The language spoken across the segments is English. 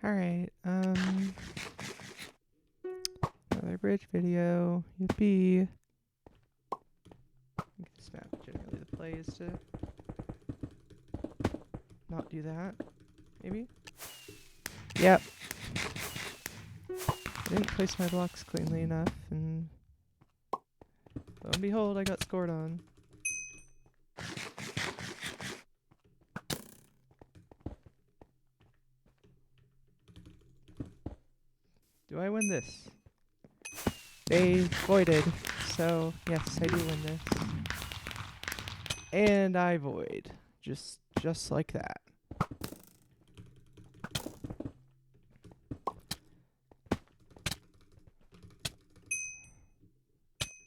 Alright, another bridge video. Yippee. This map, generally the play is to not do that. Maybe? Yep. I didn't place my blocks cleanly enough, and lo and behold, I got scored on. Do I win this? They voided, so yes, I do win this. And I void. Just like that.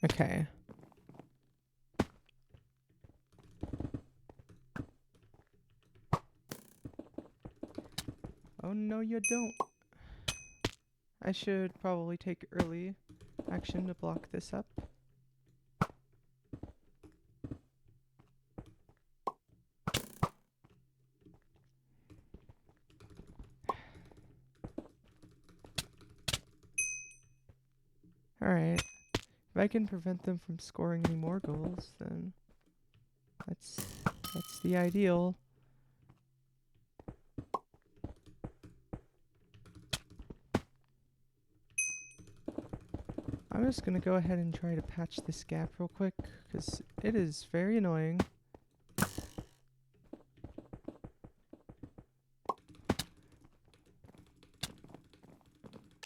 Okay. Oh no, you don't. I should probably take early action to block this up. Alright. If I can prevent them from scoring any more goals, then that's the ideal. I'm just gonna go ahead and try to patch this gap real quick, because it is very annoying.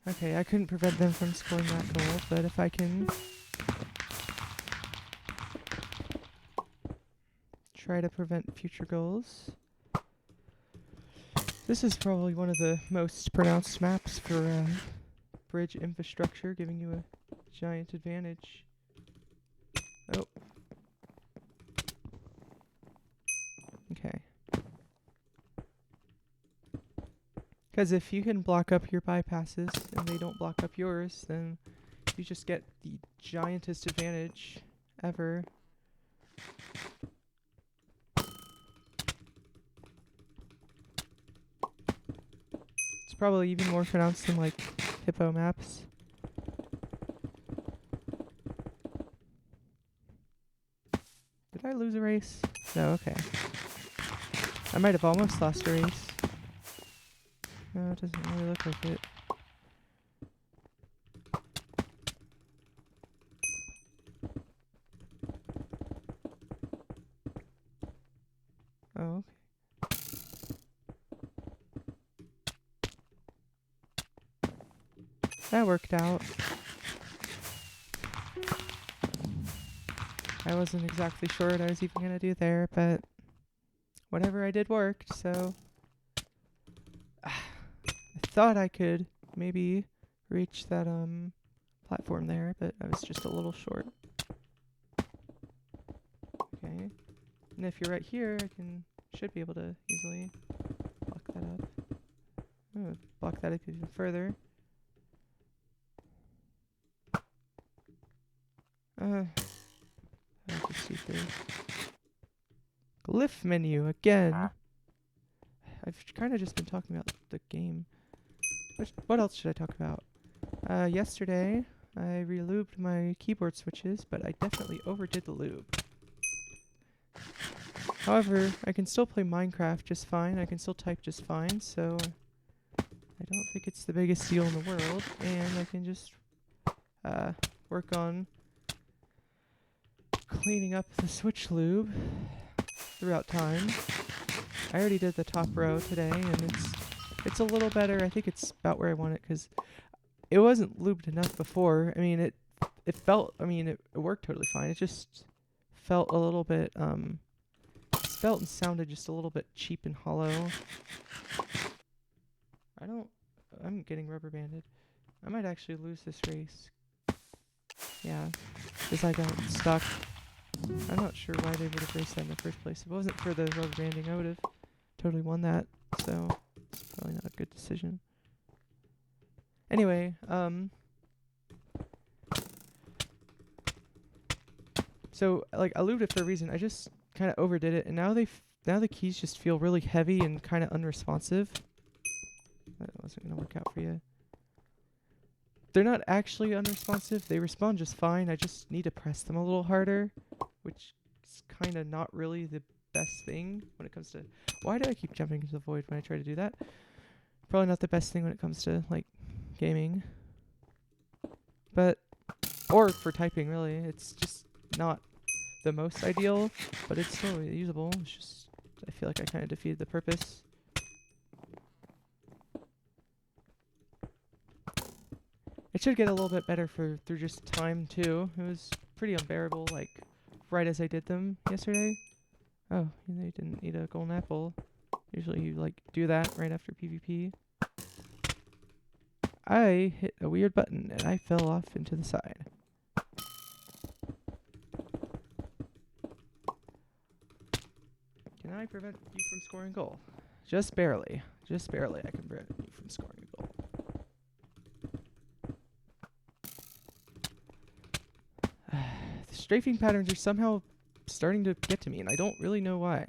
Okay, I couldn't prevent them from scoring that goal, but if I can try to prevent future goals. This is probably one of the most pronounced maps for bridge infrastructure, giving you a giant advantage. Oh. Okay. Because if you can block up your bypasses and they don't block up yours, then you just get the giantest advantage ever. It's probably even more pronounced in like hippo maps. Did I lose a race? No, okay. I might have almost lost a race. No, it doesn't really look like it. Oh, okay. That worked out. I wasn't exactly sure what I was even gonna do there, but whatever I did worked, so I thought I could maybe reach that platform there, but I was just a little short. Okay. And if you're right here, should be able to easily block that up. Oh, block that up even further. I'll just see through. Glyph menu again. I've kind of just been talking about the game. What else should I talk about? Yesterday, I relubed my keyboard switches, but I definitely overdid the lube. However, I can still play Minecraft just fine. I can still type just fine, so I don't think it's the biggest deal in the world. And I can just work on cleaning up the switch lube throughout time. I already did the top row today, and it's a little better. I think it's about where I want it, because it wasn't lubed enough before. I mean, it worked totally fine. It just felt a little bit, felt and sounded just a little bit cheap and hollow. I'm getting rubber banded. I might actually lose this race. Yeah, because I got stuck. I'm not sure why they would have raced that in the first place. If it wasn't for the rubber banding, I would have totally won that. So, it's probably not a good decision. Anyway, so, like, I lubed it for a reason. I just kind of overdid it, and now the keys just feel really heavy and kind of unresponsive. That wasn't gonna work out for you. They're not actually unresponsive. They respond just fine. I just need to press them a little harder, which is kind of not really the best thing when it comes to... Why do I keep jumping into the void when I try to do that? Probably not the best thing when it comes to, like, gaming. But... Or for typing, really. It's just not the most ideal, but it's still usable. It's just... I feel like I kind of defeated the purpose. It should get a little bit better through just time, too. It was pretty unbearable, like, right as I did them yesterday. Oh, they didn't eat a golden apple. Usually you, like, do that right after PvP. I hit a weird button, and I fell off into the side. Can I prevent you from scoring a goal? Just barely. Just barely I can prevent you from scoring a goal. The strafing patterns are somehow starting to get to me, and I don't really know why.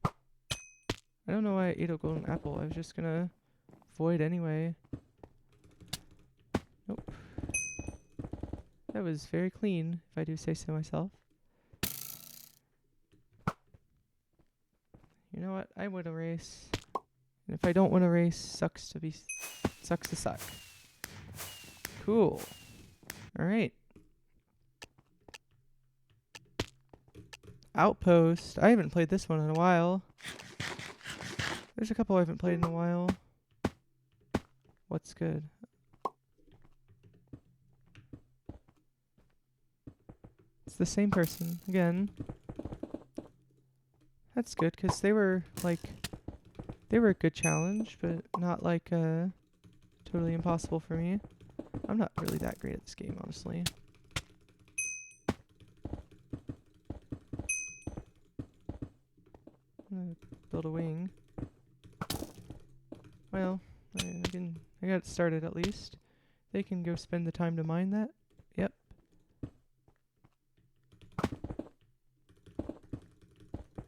I don't know why I ate a golden apple. I was just gonna void anyway. Nope. That was very clean, if I do say so myself. You know what? I win a race. And if I don't win a race, sucks to suck. Cool. Alright. Outpost. I haven't played this one in a while. There's a couple I haven't played in a while. What's good? It's the same person again. That's good, because they were a good challenge, but not like totally impossible for me. I'm not really that great at this game, honestly. I'm gonna build a wing. Well, I got it started at least. They can go spend the time to mine that. Yep.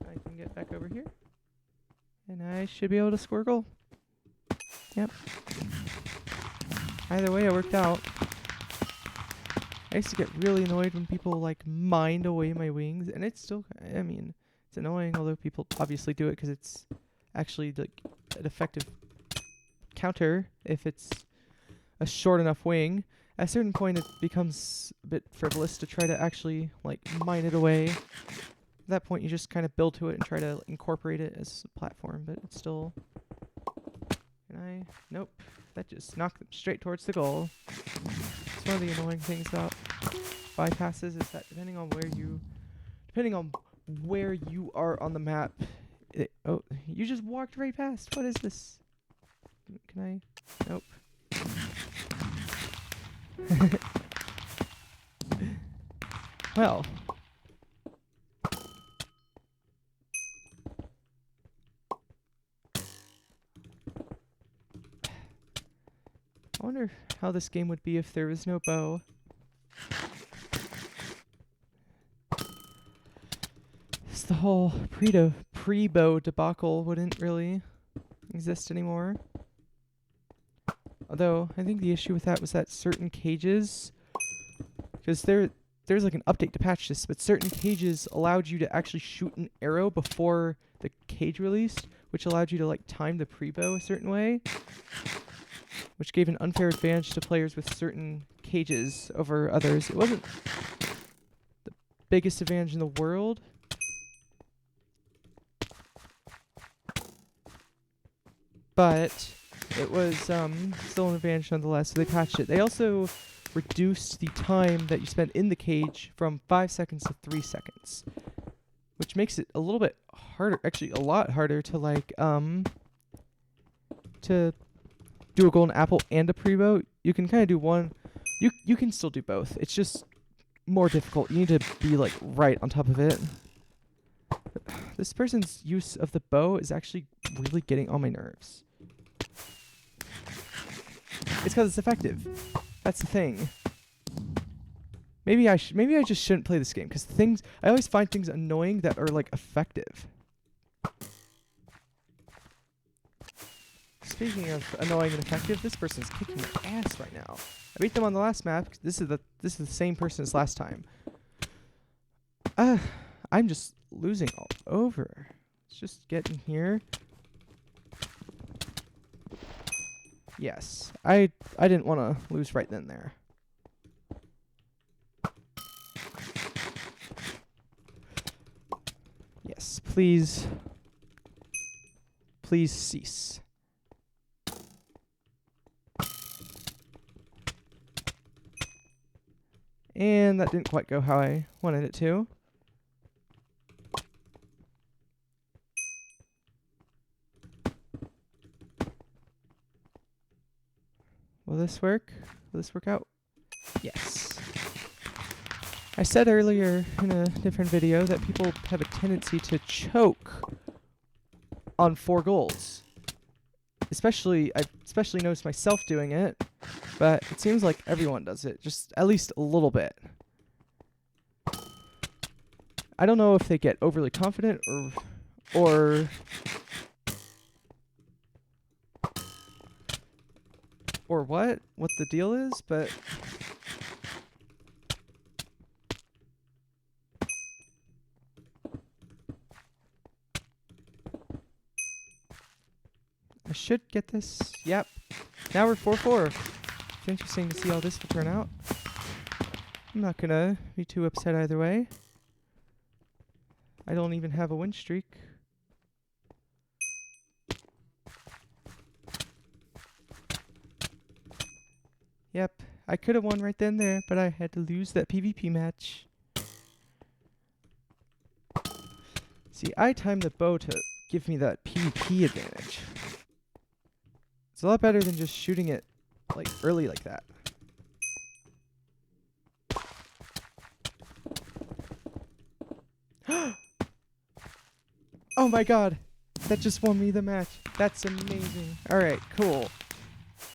I can get back over here. And I should be able to score a goal. Yep. Either way, it worked out. I used to get really annoyed when people, like, mined away my wings. And it's still, I mean, it's annoying, although people obviously do it because it's actually, like, an effective counter if it's a short enough wing. At a certain point, it becomes a bit frivolous to try to actually, like, mine it away. At that point, you just kind of build to it and try to incorporate it as a platform, but it's still... Nope. That just knocked them straight towards the goal. It's one of the annoying things about bypasses is that depending on where you are on the map... oh, you just walked right past. What is this? Can I? Nope. Well. I wonder how this game would be if there was no bow. The whole pre-bow debacle wouldn't really exist anymore. Although, I think the issue with that was that certain cages... Because there's like an update to patch this, but certain cages allowed you to actually shoot an arrow before the cage released, which allowed you to, like, time the pre-bow a certain way, which gave an unfair advantage to players with certain cages over others. It wasn't the biggest advantage in the world, but it was still an advantage nonetheless, so they patched it. They also reduced the time that you spend in the cage from 5 seconds to 3 seconds, which makes it a little bit harder, actually a lot harder to, like, to do a golden apple and a pre-bow. You can kind of do one. You can still do both. It's just more difficult. You need to be, like, right on top of it. This person's use of the bow is actually really getting on my nerves. It's because it's effective. That's the thing. Maybe I just shouldn't play this game, because I always find things annoying that are, like, effective. speaking of annoying and effective, this person's kicking my ass right now. I beat them on the last map. This is the same person as last time. I'm just losing all over. Let's just get in here. Yes, I didn't want to lose right then and there. Yes, please. Please cease. And that didn't quite go how I wanted it to. Will this work? Will this work out? Yes. I said earlier in a different video that people have a tendency to choke on 4 golds. I especially noticed myself doing it, but it seems like everyone does it, just at least a little bit. I don't know if they get overly confident or what the deal is, but I should get this. Yep. Now we're 4-4. It's interesting to see how this will turn out. I'm not gonna be too upset either way. I don't even have a win streak. Yep, I could have won right then there, but I had to lose that PvP match. See, I timed the bow to give me that PvP advantage. It's a lot better than just shooting it like early like that. Oh my god! That just won me the match. That's amazing. Alright, cool.